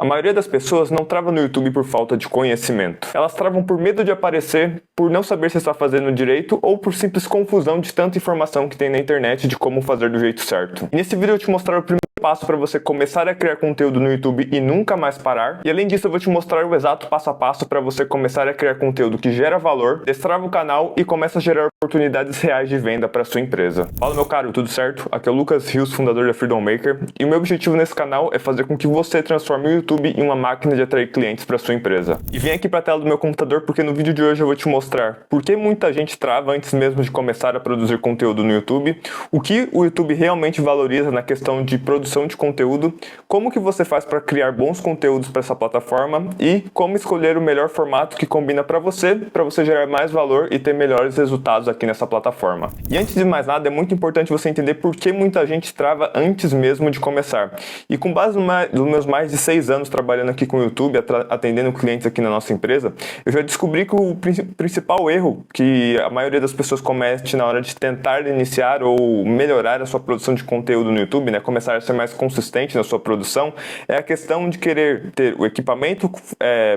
A maioria das pessoas não trava no YouTube por falta de conhecimento. Elas travam por medo de aparecer, por não saber se está fazendo direito ou por simples confusão de tanta informação que tem na internet de como fazer do jeito certo. E nesse vídeo eu vou te mostrar o primeiro passo para você começar a criar conteúdo no YouTube e nunca mais parar. E além disso eu vou te mostrar o exato passo a passo para você começar a criar conteúdo que gera valor, destrava o canal e começa a gerar oportunidades reais de venda para sua empresa. Fala meu caro, tudo certo? Aqui é o Lucas Rios, fundador da Freedom Maker, e o meu objetivo nesse canal é fazer com que você transforme o YouTube em uma máquina de atrair clientes para sua empresa. E vem aqui para a tela do meu computador porque no vídeo de hoje eu vou te mostrar por que muita gente trava antes mesmo de começar a produzir conteúdo no YouTube, o que o YouTube realmente valoriza na questão de produção de conteúdo, como que você faz para criar bons conteúdos para essa plataforma e como escolher o melhor formato que combina para você gerar mais valor e ter melhores resultados aqui nessa plataforma. E antes de mais nada, é muito importante você entender por que muita gente trava antes mesmo de começar. E com base nos meus mais de 6 anos trabalhando aqui com o YouTube, atendendo clientes aqui na nossa empresa, eu já descobri que o principal erro que a maioria das pessoas comete na hora de tentar iniciar ou melhorar a sua produção de conteúdo no YouTube, né, começar a ser mais consistente na sua produção, é a questão de querer ter o equipamento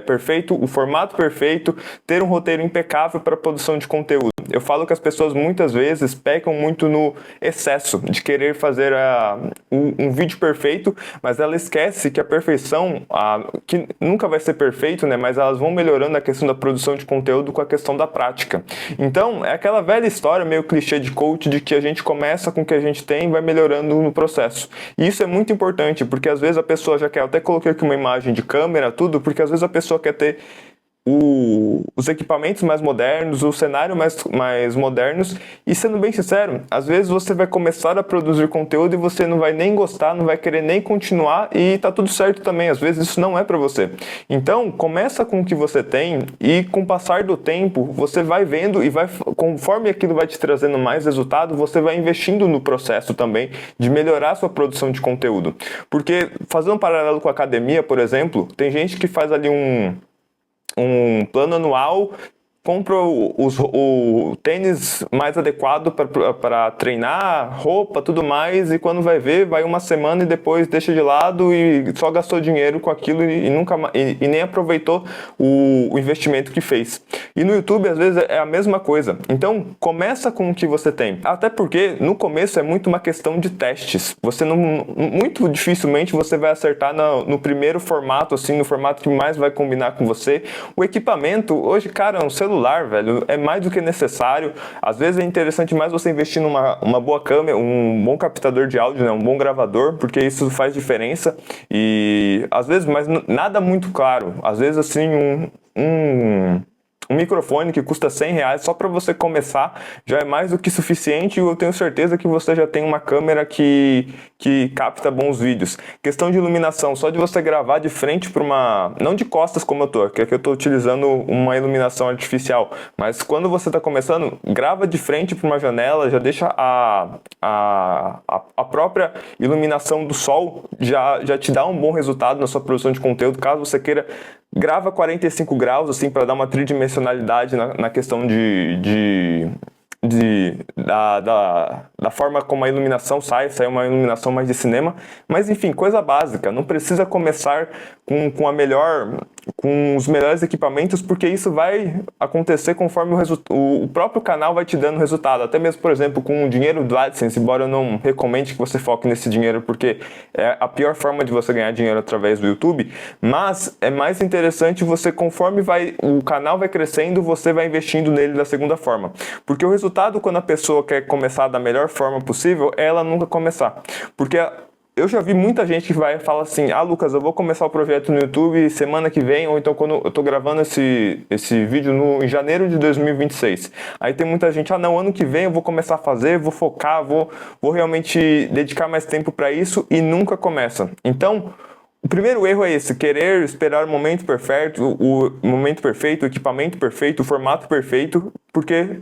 perfeito, o formato perfeito, ter um roteiro impecável para a produção de conteúdo. Eu falo que as pessoas muitas vezes pecam muito no excesso de querer fazer um vídeo perfeito, mas ela esquece que a perfeição, que nunca vai ser perfeito, né, mas elas vão melhorando a questão da produção de conteúdo com a questão da prática. Então, é aquela velha história meio clichê de coach de que a gente começa com o que a gente tem e vai melhorando no processo. E isso é muito importante, porque às vezes a pessoa já quer, eu até coloquei aqui uma imagem de câmera, tudo, porque às vezes a pessoa quer ter os equipamentos mais modernos, o cenário mais modernos, e sendo bem sincero, às vezes você vai começar a produzir conteúdo e você não vai nem gostar, não vai querer nem continuar e tá tudo certo também, às vezes isso não é para você. Então, começa com o que você tem e com o passar do tempo, você vai vendo e conforme aquilo vai te trazendo mais resultado, você vai investindo no processo também de melhorar a sua produção de conteúdo. Porque, fazendo um paralelo com a academia, por exemplo, tem gente que faz ali um plano anual, compra o tênis mais adequado para treinar, roupa, tudo mais, e quando vai ver, vai uma semana e depois deixa de lado e só gastou dinheiro com aquilo e nem aproveitou o investimento que fez. E no YouTube, às vezes, é a mesma coisa. Então, começa com o que você tem. Até porque, no começo, é muito uma questão de testes. Muito dificilmente você vai acertar no primeiro formato, assim, no formato que mais vai combinar com você. O equipamento, hoje, cara, um celular, velho, é mais do que necessário. Às vezes é interessante mais você investir numa boa câmera, um bom captador de áudio, né, um bom gravador, porque isso faz diferença. E às vezes, mas nada muito caro. Às vezes, assim, um microfone que custa R$100 só para você começar já é mais do que suficiente, e eu tenho certeza que você já tem uma câmera que capta bons vídeos. Questão de iluminação, só de você gravar de frente para não de costas como eu tô, que aqui eu tô utilizando uma iluminação artificial, mas quando você está começando, grava de frente para uma janela, já deixa a própria iluminação do sol já te dá um bom resultado na sua produção de conteúdo. Caso você queira, grava 45 graus, assim, para dar uma tridimensionalidade na questão da forma como a iluminação sai uma iluminação mais de cinema. Mas enfim, coisa básica, não precisa começar com os melhores equipamentos, porque isso vai acontecer conforme o próprio canal vai te dando resultado. Até mesmo, por exemplo, com o dinheiro do AdSense, embora eu não recomende que você foque nesse dinheiro, porque é a pior forma de você ganhar dinheiro através do YouTube, mas é mais interessante você, conforme o canal vai crescendo, você vai investindo nele da segunda forma. Porque o resultado, quando a pessoa quer começar da melhor forma possível, é ela nunca começar. Porque eu já vi muita gente que vai e fala assim: ah, Lucas, eu vou começar o projeto no YouTube semana que vem, ou então quando eu tô gravando esse vídeo em janeiro de 2026. Aí tem muita gente: ah, não, ano que vem eu vou começar a fazer, vou focar, vou realmente dedicar mais tempo para isso, e nunca começa. Então, o primeiro erro é esse: querer esperar o momento perfeito, o equipamento perfeito, o formato perfeito, porque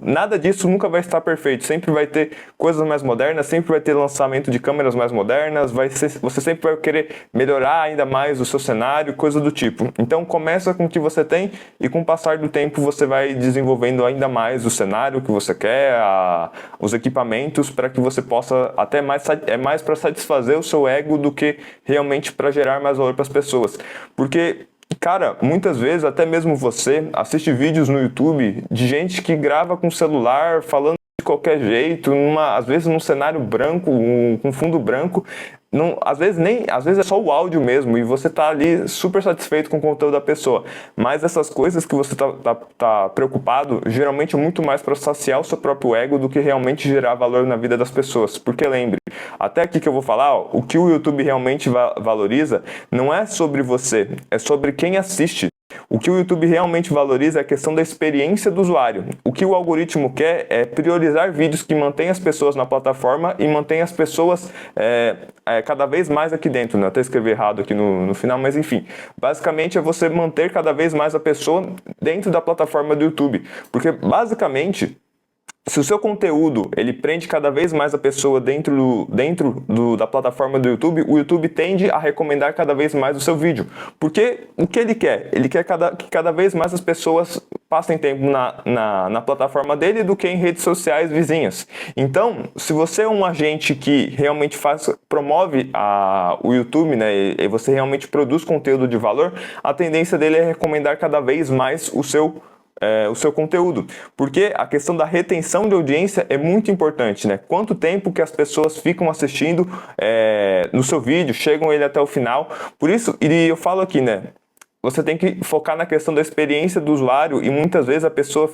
nada disso nunca vai estar perfeito. Sempre vai ter coisas mais modernas, sempre vai ter lançamento de câmeras mais modernas, você sempre vai querer melhorar ainda mais o seu cenário, coisa do tipo. Então começa com o que você tem e com o passar do tempo você vai desenvolvendo ainda mais o cenário que você quer, os equipamentos, para que você possa até mais para satisfazer o seu ego do que realmente para gerar mais valor para as pessoas. Porque, cara, muitas vezes até mesmo você assiste vídeos no YouTube de gente que grava com celular, falando de qualquer jeito, às vezes num cenário branco, com fundo branco. Não, às vezes é só o áudio mesmo e você tá ali super satisfeito com o conteúdo da pessoa. Mas essas coisas que você tá preocupado, geralmente é muito mais para saciar o seu próprio ego do que realmente gerar valor na vida das pessoas. Porque lembre, até aqui que eu vou falar, ó, o que o YouTube realmente valoriza não é sobre você, é sobre quem assiste. O que o YouTube realmente valoriza é a questão da experiência do usuário. O que o algoritmo quer é priorizar vídeos que mantêm as pessoas na plataforma e mantêm as pessoas cada vez mais aqui dentro, né? Até escrevi errado aqui no final, mas enfim. Basicamente é você manter cada vez mais a pessoa dentro da plataforma do YouTube. Porque basicamente, se o seu conteúdo ele prende cada vez mais a pessoa dentro da plataforma do YouTube, o YouTube tende a recomendar cada vez mais o seu vídeo. Porque o que ele quer? Ele quer que cada vez mais as pessoas passem tempo na plataforma dele do que em redes sociais vizinhas. Então, se você é um agente que realmente promove o YouTube, né, e você realmente produz conteúdo de valor, a tendência dele é recomendar cada vez mais o seu conteúdo, porque a questão da retenção de audiência é muito importante, né? Quanto tempo que as pessoas ficam assistindo no seu vídeo, chegam ele até o final. Por isso, e eu falo aqui, né? Você tem que focar na questão da experiência do usuário e muitas vezes a pessoa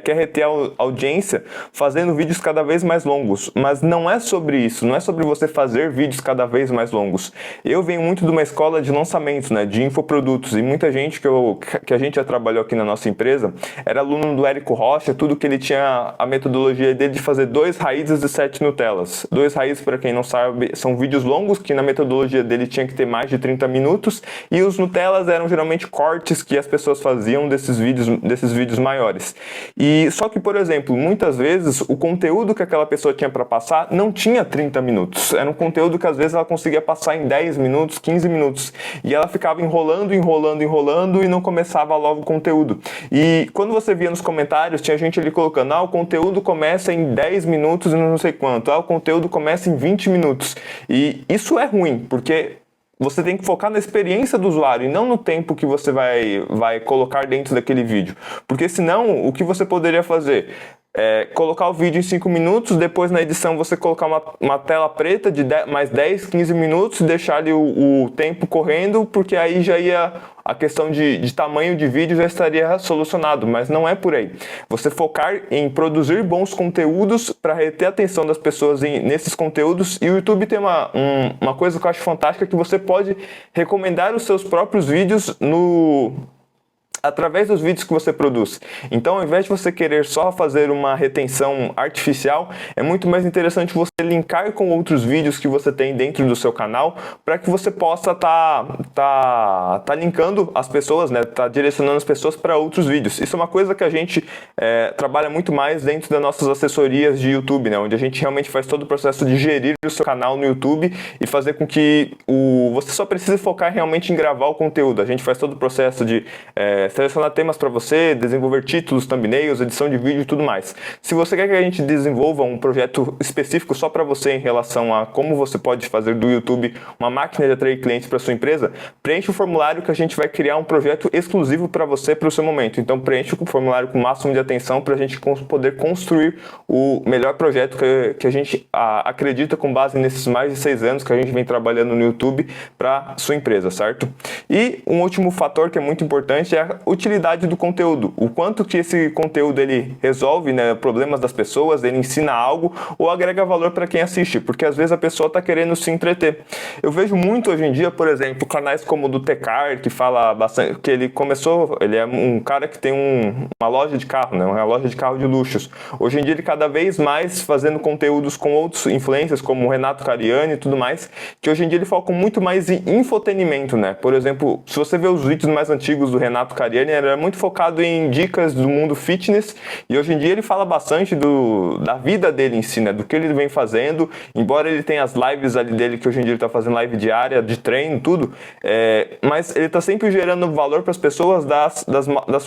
quer reter a audiência fazendo vídeos cada vez mais longos. Mas não é sobre isso, não é sobre você fazer vídeos cada vez mais longos. Eu venho muito de uma escola de lançamentos, né, de infoprodutos, e muita gente que a gente já trabalhou aqui na nossa empresa era aluno do Érico Rocha, tudo que ele tinha a metodologia dele de fazer 2 raízes e 7 Nutellas. 2 raízes, para quem não sabe, são vídeos longos que na metodologia dele tinha que ter mais de 30 minutos, e os Nutellas eram geralmente cortes que as pessoas faziam desses vídeos maiores. E só que, por exemplo, muitas vezes o conteúdo que aquela pessoa tinha para passar não tinha 30 minutos. Era um conteúdo que às vezes ela conseguia passar em 10 minutos, 15 minutos. E ela ficava enrolando e não começava logo o conteúdo. E quando você via nos comentários, tinha gente ali colocando, o conteúdo começa em 10 minutos e não sei quanto. O conteúdo começa em 20 minutos. E isso é ruim, porque você tem que focar na experiência do usuário e não no tempo que você vai colocar dentro daquele vídeo. Porque senão, o que você poderia fazer? Colocar o vídeo em 5 minutos, depois na edição você colocar uma tela preta de mais 10, 15 minutos, deixar ali o tempo correndo, porque aí já ia a questão de tamanho de vídeo já estaria solucionado, mas não é por aí. Você focar em produzir bons conteúdos para reter a atenção das pessoas nesses conteúdos, e o YouTube tem uma coisa que eu acho fantástica, que você pode recomendar os seus próprios vídeos através dos vídeos que você produz. Então, ao invés de você querer só fazer uma retenção artificial, é muito mais interessante você linkar com outros vídeos que você tem dentro do seu canal, para que você possa tá linkando as pessoas, né? Tá direcionando as pessoas para outros vídeos. Isso é uma coisa que a gente trabalha muito mais dentro das nossas assessorias de YouTube, né? Onde a gente realmente faz todo o processo de gerir o seu canal no YouTube e fazer com que você só precise focar realmente em gravar o conteúdo. A gente faz todo o processo de selecionar temas para você, desenvolver títulos, thumbnails, edição de vídeo e tudo mais. Se você quer que a gente desenvolva um projeto específico só para você em relação a como você pode fazer do YouTube uma máquina de atrair clientes para sua empresa, preencha o formulário que a gente vai criar um projeto exclusivo para você, para o seu momento. Então preencha o formulário com o máximo de atenção para a gente poder construir o melhor projeto que a gente acredita, com base nesses mais de 6 anos que a gente vem trabalhando no YouTube para sua empresa, certo? E um último fator que é muito importante é a utilidade do conteúdo, o quanto que esse conteúdo ele resolve, né, problemas das pessoas, ele ensina algo ou agrega valor para quem assiste, porque às vezes a pessoa está querendo se entreter. Eu vejo muito hoje em dia, por exemplo, canais como o do Tecar, que fala bastante, que ele é um cara que tem uma loja de carro, né? Uma loja de carro de luxos. Hoje em dia ele cada vez mais fazendo conteúdos com outros influencers, como o Renato Cariani e tudo mais, que hoje em dia ele foca muito mais em infotenimento, né? Por exemplo, se você vê os vídeos mais antigos do Renato Cariani, ele era muito focado em dicas do mundo fitness, e hoje em dia ele fala bastante da vida dele em si, né? Do que ele vem fazendo, embora ele tenha as lives ali dele, que hoje em dia ele tá fazendo live diária, de treino, tudo, mas ele tá sempre gerando valor para as pessoas das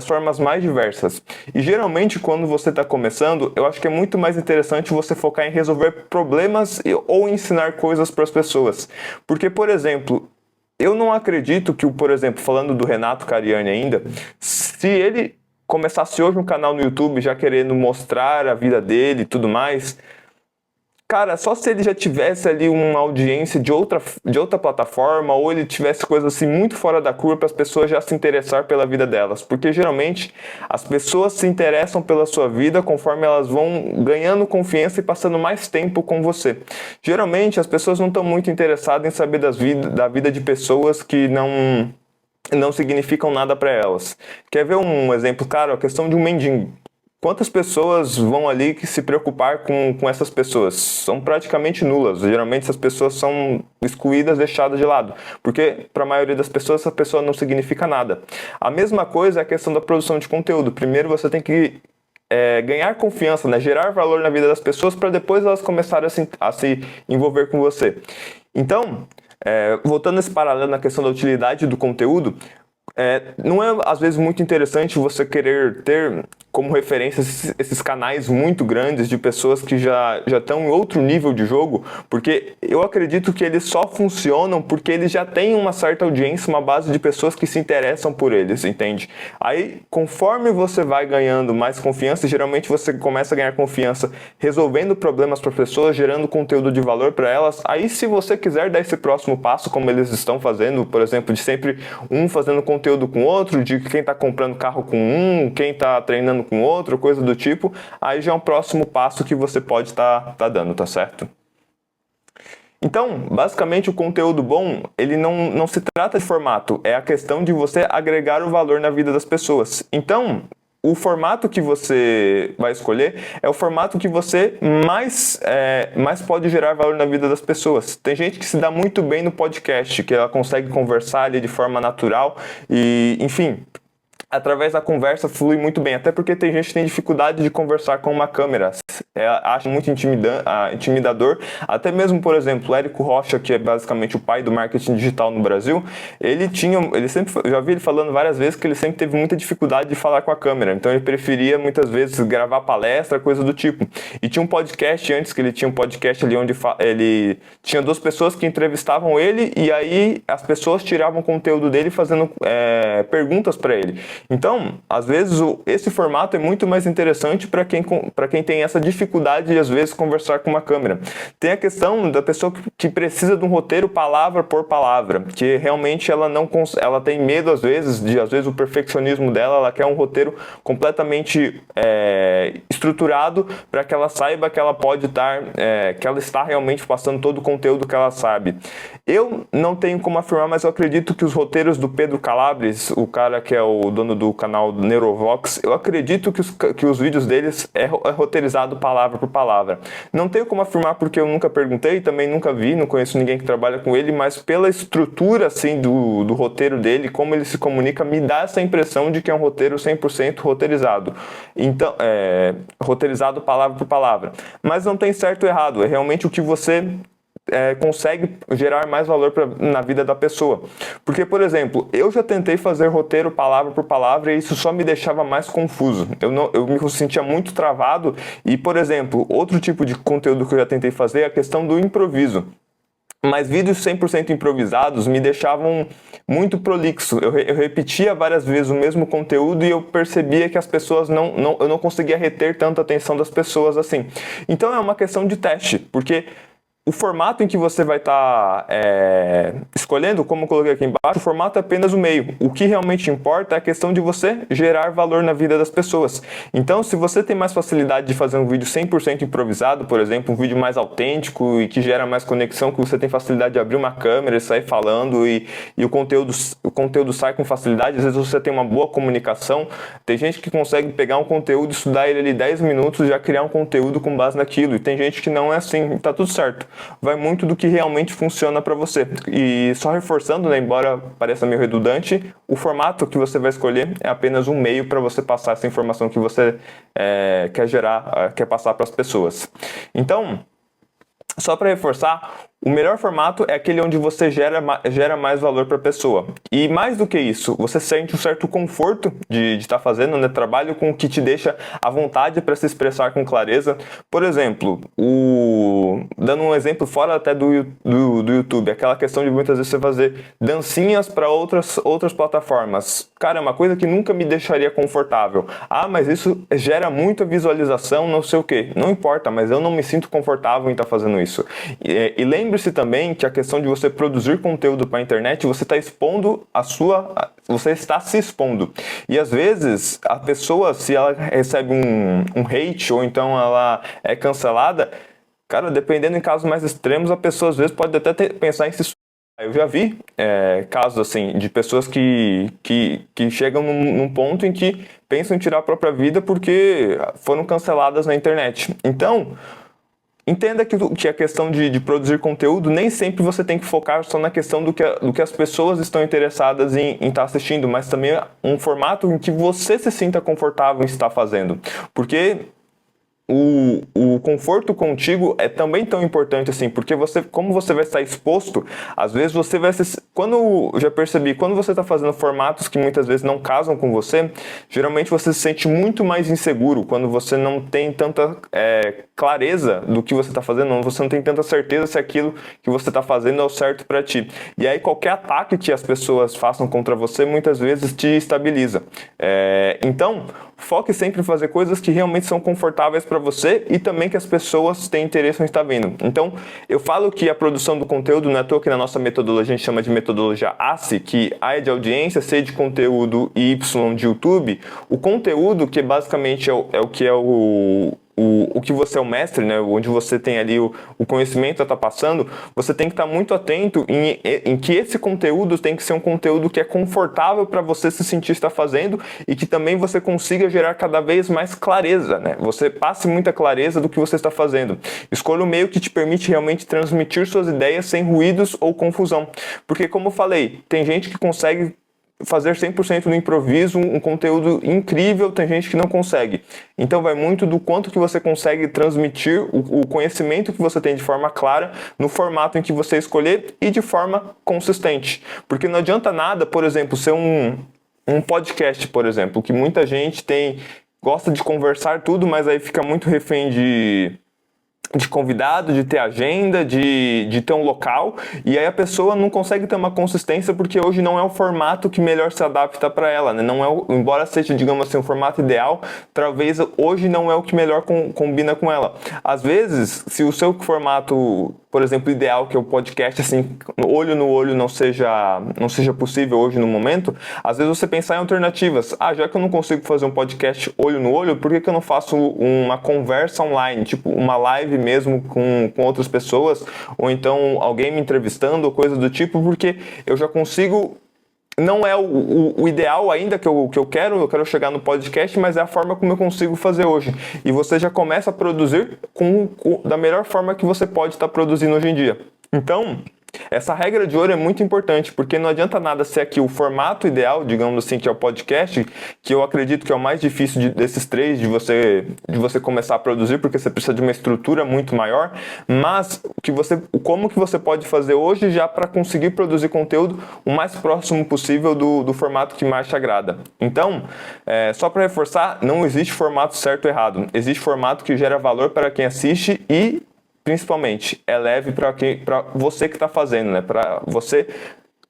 formas mais diversas. E geralmente quando você está começando, eu acho que é muito mais interessante você focar em resolver problemas ou ensinar coisas para as pessoas. Porque, por exemplo, eu não acredito que, por exemplo, falando do Renato Cariani ainda, se ele começasse hoje um canal no YouTube já querendo mostrar a vida dele e tudo mais, cara, só se ele já tivesse ali uma audiência de outra plataforma, ou ele tivesse coisas assim muito fora da curva para as pessoas já se interessar pela vida delas. Porque geralmente as pessoas se interessam pela sua vida conforme elas vão ganhando confiança e passando mais tempo com você. Geralmente as pessoas não estão muito interessadas em saber da vida de pessoas que não significam nada para elas. Quer ver um exemplo? Cara, a questão de um mendigo. Quantas pessoas vão ali que se preocupar com essas pessoas? São praticamente nulas. Geralmente essas pessoas são excluídas, deixadas de lado. Porque para a maioria das pessoas essa pessoa não significa nada. A mesma coisa é a questão da produção de conteúdo. Primeiro você tem que ganhar confiança, né? Gerar valor na vida das pessoas para depois elas começarem a se envolver com você. Então, voltando a esse paralelo na questão da utilidade do conteúdo, não é às vezes muito interessante você querer ter como referência esses canais muito grandes de pessoas que já estão em outro nível de jogo, porque eu acredito que eles só funcionam porque eles já têm uma certa audiência, uma base de pessoas que se interessam por eles, entende? Aí, conforme você vai ganhando mais confiança, geralmente você começa a ganhar confiança resolvendo problemas para pessoas, gerando conteúdo de valor para elas. Aí, se você quiser dar esse próximo passo, como eles estão fazendo, por exemplo, de sempre um fazendo conteúdo com o outro, de quem está comprando carro com um, quem está treinando com outro, coisa do tipo, aí já é um próximo passo que você pode estar dando, tá certo? Então, basicamente, o conteúdo bom, ele não se trata de formato, é a questão de você agregar o valor na vida das pessoas. Então, o formato que você vai escolher é o formato que você mais pode gerar valor na vida das pessoas. Tem gente que se dá muito bem no podcast, que ela consegue conversar ali de forma natural e, enfim, através da conversa flui muito bem, até porque tem gente que tem dificuldade de conversar com uma câmera, acha muito intimidador, até mesmo, por exemplo, o Érico Rocha, que é basicamente o pai do marketing digital no Brasil, já vi ele falando várias vezes que ele sempre teve muita dificuldade de falar com a câmera, então ele preferia muitas vezes gravar palestra, coisa do tipo. E tinha um podcast antes, que ele tinha um podcast ali onde ele tinha duas pessoas que entrevistavam ele, e aí as pessoas tiravam conteúdo dele fazendo perguntas para ele. Então, às vezes, esse formato é muito mais interessante para quem tem essa dificuldade de, às vezes, conversar com uma câmera. Tem a questão da pessoa que precisa de um roteiro palavra por palavra, que realmente ela tem medo, às vezes, o perfeccionismo dela, ela quer um roteiro completamente estruturado para que ela saiba que ela pode que ela está realmente passando todo o conteúdo que ela sabe. Eu não tenho como afirmar, mas eu acredito que os roteiros do Pedro Calabres, o cara que é o dono do canal Neurovox, eu acredito que os vídeos deles é roteirizado palavra por palavra. Não tenho como afirmar porque eu nunca perguntei, também nunca vi, não conheço ninguém que trabalha com ele, mas pela estrutura assim do roteiro dele, como ele se comunica, me dá essa impressão de que é um roteiro 100% roteirizado. Então, roteirizado palavra por palavra. Mas não tem certo ou errado, é realmente o que você consegue gerar mais valor na vida da pessoa. Porque, por exemplo, eu já tentei fazer roteiro palavra por palavra e isso só me deixava mais confuso. Eu me sentia muito travado e, por exemplo, outro tipo de conteúdo que eu já tentei fazer é a questão do improviso. Mas vídeos 100% improvisados me deixavam muito prolixo. Eu repetia várias vezes o mesmo conteúdo e eu percebia que as pessoas eu não conseguia reter tanta atenção das pessoas assim. Então é uma questão de teste, porque O formato em que você vai estar escolhendo, como eu coloquei aqui embaixo, o formato é apenas o meio. O que realmente importa é a questão de você gerar valor na vida das pessoas. Então, se você tem mais facilidade de fazer um vídeo 100% improvisado, por exemplo, um vídeo mais autêntico e que gera mais conexão, que você tem facilidade de abrir uma câmera e sair falando e o conteúdo sai com facilidade, às vezes você tem uma boa comunicação. Tem gente que consegue pegar um conteúdo, estudar ele ali 10 minutos e já criar um conteúdo com base naquilo. E tem gente que não é assim, tá tudo certo. Vai muito do que realmente funciona para você. E só reforçando, né, embora pareça meio redundante, o formato que você vai escolher é apenas um meio para você passar essa informação que você quer passar para as pessoas. Então, só para reforçar, o melhor formato é aquele onde você gera mais valor para a pessoa. E mais do que isso, você sente um certo conforto de estar fazendo, né? Trabalho com o que te deixa à vontade para se expressar com clareza. Por exemplo, dando um exemplo fora até do YouTube, aquela questão de muitas vezes você fazer dancinhas para outras plataformas. Cara, é uma coisa que nunca me deixaria confortável. Ah, mas isso gera muita visualização, não sei o quê. Não importa, mas eu não me sinto confortável em estar fazendo isso. E lembre-se também que a questão de você produzir conteúdo para a internet, você está se expondo. E às vezes, a pessoa, se ela recebe um hate ou então ela é cancelada, cara, dependendo em casos mais extremos, a pessoa às vezes pode até pensar em se suicidar. Eu já vi casos assim de pessoas que chegam num ponto em que pensam em tirar a própria vida porque foram canceladas na internet. Então, entenda que a questão de produzir conteúdo, nem sempre você tem que focar só na questão do que as pessoas estão interessadas em estar assistindo, mas também um formato em que você se sinta confortável em estar fazendo. Porque o conforto contigo é também tão importante assim, porque como você vai estar exposto, às vezes você vai já percebi, quando você está fazendo formatos que muitas vezes não casam com você, geralmente você se sente muito mais inseguro, quando você não tem tanta clareza do que você está fazendo, você não tem tanta certeza se aquilo que você está fazendo é o certo para ti. E aí qualquer ataque que as pessoas façam contra você, muitas vezes te estabiliza. Então, foque sempre em fazer coisas que realmente são confortáveis para você e também que as pessoas têm interesse em estar vendo. Então, eu falo que a produção do conteúdo, não é à toa que na nossa metodologia a gente chama de metodologia ACE, que A é de audiência, C de conteúdo e Y de YouTube. O conteúdo, que basicamente é o que é o que você é o mestre, né? Onde você tem ali o conhecimento a estar passando, você tem que estar muito atento em que esse conteúdo tem que ser um conteúdo que é confortável para você se sentir estar fazendo e que também você consiga gerar cada vez mais clareza, né? Você passe muita clareza do que você está fazendo. Escolha o meio que te permite realmente transmitir suas ideias sem ruídos ou confusão. Porque, como eu falei, tem gente que consegue fazer 100% no improviso, um conteúdo incrível, tem gente que não consegue. Então vai muito do quanto que você consegue transmitir o conhecimento que você tem de forma clara, no formato em que você escolher e de forma consistente. Porque não adianta nada, por exemplo, ser um podcast, por exemplo, que muita gente gosta de conversar tudo, mas aí fica muito refém de convidado, de ter agenda, de ter um local, e aí a pessoa não consegue ter uma consistência porque hoje não é o formato que melhor se adapta para ela, né? Não é embora seja, digamos assim, um formato ideal, talvez hoje não é o que melhor combina com ela. Às vezes, se o seu formato, por exemplo, ideal, que é o podcast, assim, olho no olho não seja possível hoje no momento, às vezes você pensar em alternativas. Já que eu não consigo fazer um podcast olho no olho, por que eu não faço uma conversa online, tipo uma live mesmo com outras pessoas, ou então alguém me entrevistando, ou coisa do tipo, porque eu já consigo. Não é o ideal ainda que eu quero chegar no podcast, mas é a forma como eu consigo fazer hoje. E você já começa a produzir da melhor forma que você pode estar produzindo hoje em dia. Então, essa regra de ouro é muito importante, porque não adianta nada ser aqui o formato ideal, digamos assim, que é o podcast, que eu acredito que é o mais difícil desses três, de você começar a produzir, porque você precisa de uma estrutura muito maior, mas como que você pode fazer hoje já para conseguir produzir conteúdo o mais próximo possível do formato que mais te agrada. Então, só para reforçar, não existe formato certo ou errado, existe formato que gera valor para quem assiste e principalmente, é leve para você que está fazendo, né? Para você,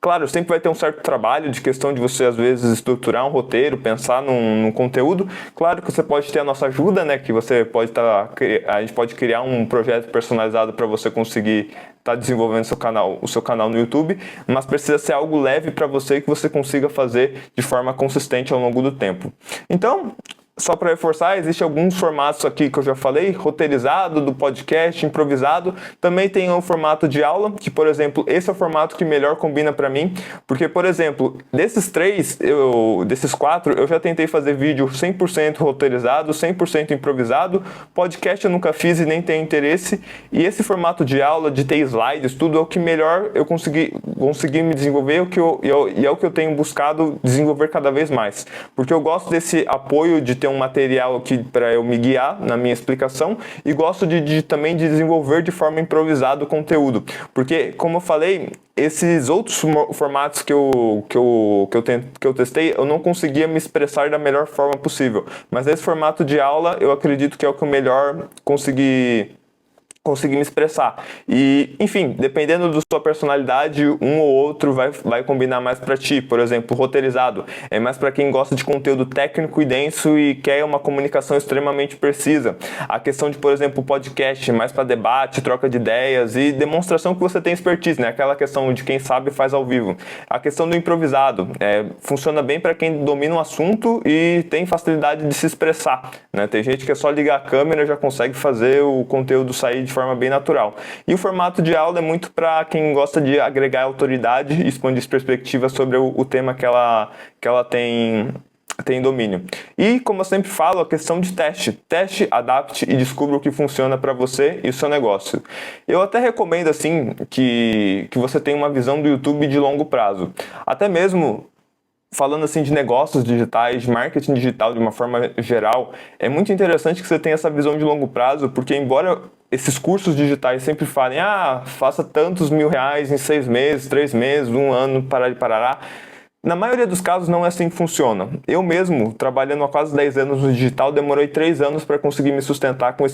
Claro, sempre vai ter um certo trabalho de questão de você, às vezes, estruturar um roteiro, pensar num conteúdo. Claro que você pode ter a nossa ajuda, né? Que você pode a gente pode criar um projeto personalizado para você conseguir estar desenvolvendo o seu canal no YouTube, mas precisa ser algo leve para você que você consiga fazer de forma consistente ao longo do tempo. Então, só para reforçar, existem alguns formatos aqui que eu já falei, roteirizado, do podcast, improvisado. Também tem o formato de aula, que, por exemplo, esse é o formato que melhor combina para mim, porque, por exemplo, desses 4, eu já tentei fazer vídeo 100% roteirizado, 100% improvisado. Podcast eu nunca fiz e nem tenho interesse. E esse formato de aula, de ter slides, tudo é o que melhor eu consegui me desenvolver e é o que eu tenho buscado desenvolver cada vez mais. Porque eu gosto desse apoio de ter um material aqui para eu me guiar na minha explicação e gosto também de desenvolver de forma improvisada o conteúdo, porque, como eu falei, esses outros formatos que eu testei, eu não conseguia me expressar da melhor forma possível, mas esse formato de aula eu acredito que é o que eu melhor consegui me expressar. E, enfim, dependendo da sua personalidade, um ou outro vai combinar mais para ti. Por exemplo, roteirizado é mais para quem gosta de conteúdo técnico e denso e quer uma comunicação extremamente precisa. A questão de, por exemplo, podcast, mais para debate, troca de ideias e demonstração que você tem expertise, né? Aquela questão de quem sabe faz ao vivo. A questão do improvisado funciona bem para quem domina um assunto e tem facilidade de se expressar, né? Tem gente que é só ligar a câmera e já consegue fazer o conteúdo sair de forma bem natural. E o formato de aula é muito para quem gosta de agregar autoridade e expandir perspectivas sobre o tema que ela tem domínio. E, como eu sempre falo, a questão de teste. Teste, adapte e descubra o que funciona para você e o seu negócio. Eu até recomendo, assim, que você tenha uma visão do YouTube de longo prazo. Até mesmo falando assim de negócios digitais, de marketing digital de uma forma geral, é muito interessante que você tenha essa visão de longo prazo, porque embora esses cursos digitais sempre falem, faça tantos R$ 1.000 em 6 meses, 3 meses, 1 ano, parará. Na maioria dos casos não é assim que funciona. Eu mesmo, trabalhando há quase 10 anos no digital, demorei 3 anos para conseguir me sustentar com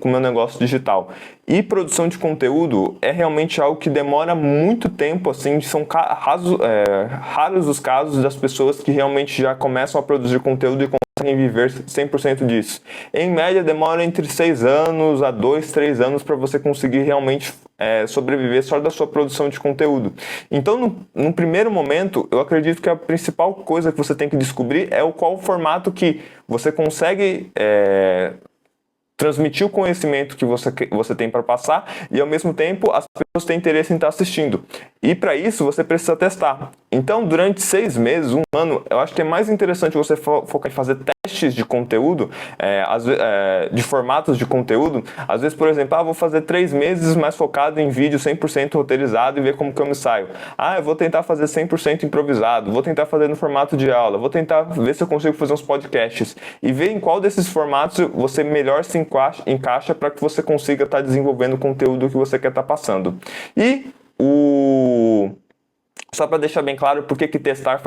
o meu negócio digital. E produção de conteúdo é realmente algo que demora muito tempo, assim, são raros os casos das pessoas que realmente já começam a produzir conteúdo e conseguem viver 100% disso. Em média, demora entre 6 anos a 2, 3 anos para você conseguir realmente sobreviver só da sua produção de conteúdo. Então, no primeiro momento, eu acredito que a principal coisa que você tem que descobrir é qual formato que você consegue transmitir o conhecimento que você tem para passar e, ao mesmo tempo, as pessoas têm interesse em estar assistindo. E, para isso, você precisa testar. Então, durante 6 meses, 1 ano, eu acho que é mais interessante você focar em fazer testes de conteúdo, de formatos de conteúdo. Às vezes, por exemplo, vou fazer 3 meses mais focado em vídeo 100% roteirizado e ver como que eu me saio. Eu vou tentar fazer 100% improvisado, vou tentar fazer no formato de aula, vou tentar ver se eu consigo fazer uns podcasts e ver em qual desses formatos você melhor se encaixa para que você consiga estar desenvolvendo o conteúdo que você quer estar passando. E só para deixar bem claro por que testar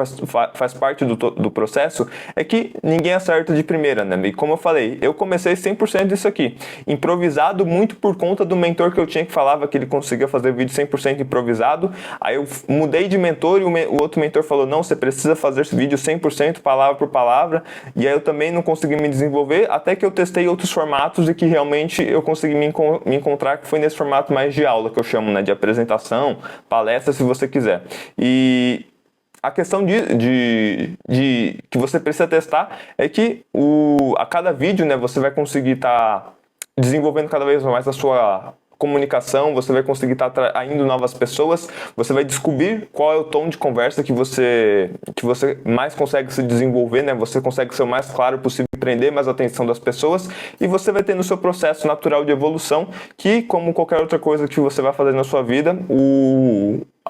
faz parte do processo, é que ninguém acerta de primeira, né? E como eu falei, eu comecei 100% disso aqui, improvisado muito por conta do mentor que eu tinha que falava que ele conseguia fazer vídeo 100% improvisado. Aí eu mudei de mentor e o outro mentor falou, não, você precisa fazer esse vídeo 100% palavra por palavra, e aí eu também não consegui me desenvolver, até que eu testei outros formatos e que realmente eu consegui me encontrar, que foi nesse formato mais de aula, que eu chamo, né, de apresentação, palestra, se você quiser. E a questão de que você precisa testar é que a cada vídeo, né, você vai conseguir estar desenvolvendo cada vez mais a sua comunicação, você vai conseguir estar atraindo novas pessoas, você vai descobrir qual é o tom de conversa que você mais consegue se desenvolver, né? Você consegue ser o mais claro possível, prender mais a atenção das pessoas, e você vai ter no seu processo natural de evolução, que, como qualquer outra coisa que você vai fazer na sua vida,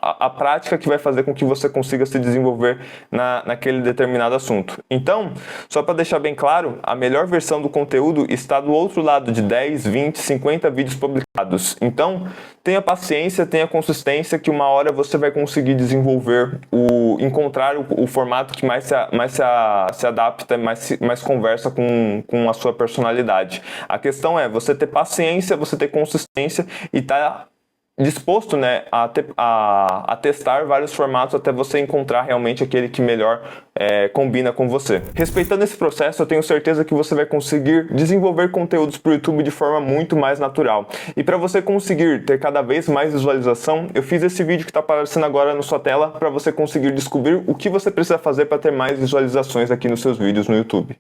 a prática que vai fazer com que você consiga se desenvolver naquele determinado assunto. Então, só para deixar bem claro, a melhor versão do conteúdo está do outro lado de 10, 20, 50 vídeos publicados. Então, tenha paciência, tenha consistência, que uma hora você vai conseguir desenvolver, encontrar o formato que mais se adapta, mais conversa com a sua personalidade. A questão é você ter paciência, você ter consistência e estar disposto, né, a testar vários formatos até você encontrar realmente aquele que melhor combina com você. Respeitando esse processo, eu tenho certeza que você vai conseguir desenvolver conteúdos para o YouTube de forma muito mais natural. E para você conseguir ter cada vez mais visualização, eu fiz esse vídeo que está aparecendo agora na sua tela para você conseguir descobrir o que você precisa fazer para ter mais visualizações aqui nos seus vídeos no YouTube.